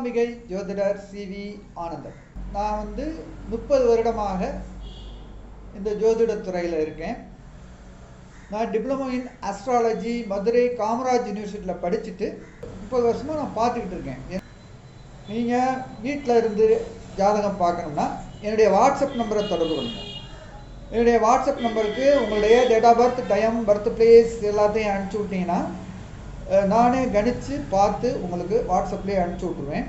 மூகாம்பிகை ஜோதிடர் சி.வி. ஆனந்தன். நான் 30 வருடமாக இந்த ஜோதிடத்துறையில் இருக்கேன். நான் diploma in astrology Madurai Kamaraj யூனிவர்சிட்டியில் படிச்சுட்டு 30 வருஷமாக நான் பார்த்துக்கிட்டு இருக்கேன். நீங்கள் வீட்டில் இருந்து ஜாதகம் பார்க்கணும்னா என்னுடைய வாட்ஸ்அப் நம்பரை தொடர்பு கொள்ளுங்க. என்னுடைய வாட்ஸ்அப் நம்பருக்கு உங்களுடைய date of birth, time, birth place எல்லாத்தையும் அனுப்பிச்சி விட்டிங்கன்னா நானே கணித்து பார்த்து உங்களுக்கு வாட்ஸ்அப்லேயே அனுப்பிச்சி விட்ருவேன்.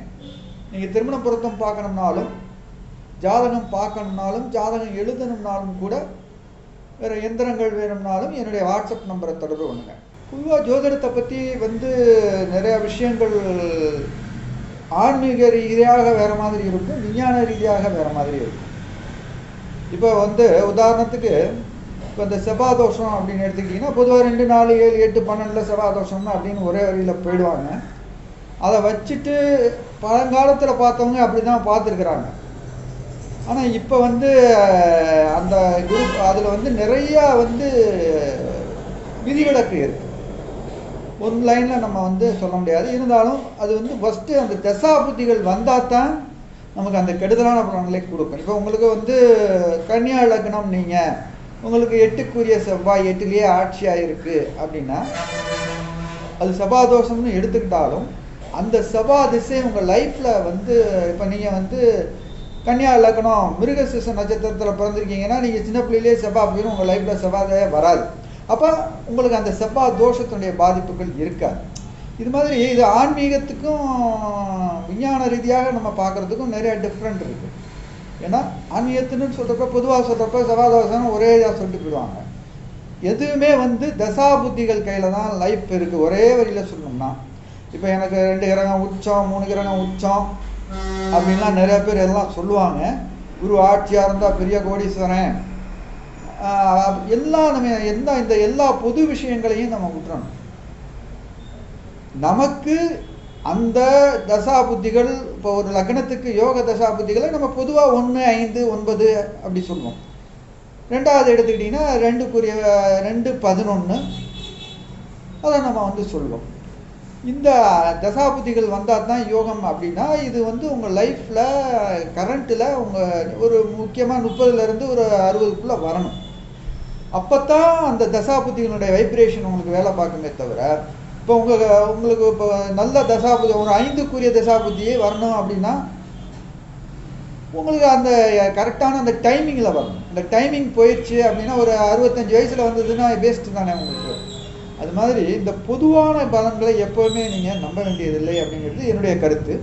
நீங்கள் திருமண பொருத்தம் பார்க்கணும்னாலும், ஜாதகம் பார்க்கணும்னாலும், ஜாதகம் எழுதணும்னாலும் கூட, வேறு எந்திரங்கள் வேணும்னாலும் என்னுடைய வாட்ஸ்அப் நம்பரை தொடர்பு பண்ணுங்க. பொதுவாக ஜோதிடத்தை பற்றி நிறையா விஷயங்கள் ஆன்மீக ரீதியாக வேறு மாதிரி இருக்கும், விஞ்ஞான ரீதியாக வேறு மாதிரி இருக்கும். இப்போ உதாரணத்துக்கு இப்போ இந்த செவ்வாய் தோஷம் அப்படின்னு எடுத்துக்கிட்டிங்கன்னா பொதுவாக 2, 4, 7, 8, 12 செவ்வாய் தோஷம்னா அப்படின்னு ஒரே வரியில் போயிடுவாங்க. அதை வச்சுட்டு பழங்காலத்தில் பார்த்தவங்க அப்படி தான் பார்த்துருக்குறாங்க. ஆனால் இப்போ அந்த குரூப் அதில் நிறையா விதிவிலக்கு இருக்குது. ஒரு லைனில் நம்ம சொல்ல முடியாது. இருந்தாலும் அது ஃபஸ்ட்டு அந்த தசா புத்திகள் வந்தால் தான் நமக்கு அந்த கெடுதலான பலன்களை கொடுக்கும். இப்போ உங்களுக்கு கன்னியா லக்னம், நீங்கள் உங்களுக்கு 8க்குரிய செவ்வாய் 8லேயே ஆட்சியாக இருக்குது அப்படின்னா அது செவ்வாய் தோஷம்னு எடுத்துக்கிட்டாலும் அந்த செவ்வாய் திசை உங்கள் லைஃப்பில் இப்போ நீங்கள் கன்னியா லக்னம் மிருகசீரிஷ நட்சத்திரத்தில் பிறந்திருக்கீங்கன்னா நீங்கள் சின்ன பிள்ளையிலே செவ்வாய் போயிடும், உங்கள் லைஃப்பில் செவ்வாயே வராது. அப்போ உங்களுக்கு அந்த செவ்வாய் தோஷத்தினுடைய பாதிப்புகள் இருக்காது. இது மாதிரி இது ஆன்மீகத்துக்கும் விஞ்ஞான ரீதியாக நம்ம பார்க்குறதுக்கும் நிறைய டிஃப்ரெண்ட் இருக்குது. ஏன்னா ஆன்மீகத்துன்னு சொல்கிறப்ப பொதுவாக சொல்கிறப்ப செவ்வாய் தோஷம் ஒரே இதாக சொல்லிட்டு போயிடுவாங்க. எதுவுமே தசா புத்திகள் கையில் தான் லைஃப் இருக்குது. ஒரே வரியில் சொல்லணும்னா இப்போ எனக்கு 2 கிரகம் உச்சம், 3 கிரகம் உச்சம் அப்படின்லாம் நிறைய பேர் எல்லாம் சொல்லுவாங்க. குரு ஆட்சியாக இருந்தால் பெரிய கோடீஸ்வரன் எல்லாம் நம்ம இந்த எல்லா பொது விஷயங்களையும் நம்ம விட்டுறணும். நமக்கு அந்த தசா புத்திகள் இப்போ ஒரு லக்னத்துக்கு யோக தசா புத்திகளை நம்ம பொதுவாக 1, 5, 9 அப்படி சொல்லுவோம். 2வது எடுத்துக்கிட்டிங்கன்னா 2க்குரிய 2, 11 அதை நம்ம சொல்லுவோம். இந்த தசா புத்திகள் வந்தால் தான் யோகம் அப்படின்னா இது உங்கள் லைஃப்பில் கரண்ட்டில் உங்கள் ஒரு முக்கியமாக 30லேருந்து ஒரு 60க்குள்ளே வரணும். அப்போ தான் அந்த தசா புத்திகளுடைய வைப்ரேஷன் உங்களுக்கு வேலை பார்க்குமே தவிர இப்போ உங்களுக்கு இப்போ நல்ல தசாபுத்தி ஒரு 5க்குரிய தசாபுத்தியே வரணும் அப்படின்னா உங்களுக்கு அந்த கரெக்டான அந்த டைமிங்கில் வரணும். இந்த டைமிங் போயிடுச்சு அப்படின்னா ஒரு 65 வயசில் வந்ததுன்னா வேஸ்ட்டு தானே உங்களுக்கு. அது மாதிரி இந்த பொதுவான பலன்களை எப்போவுமே நீங்கள் நம்ப வேண்டியதில்லை அப்படிங்கிறது என்னுடைய கருத்து.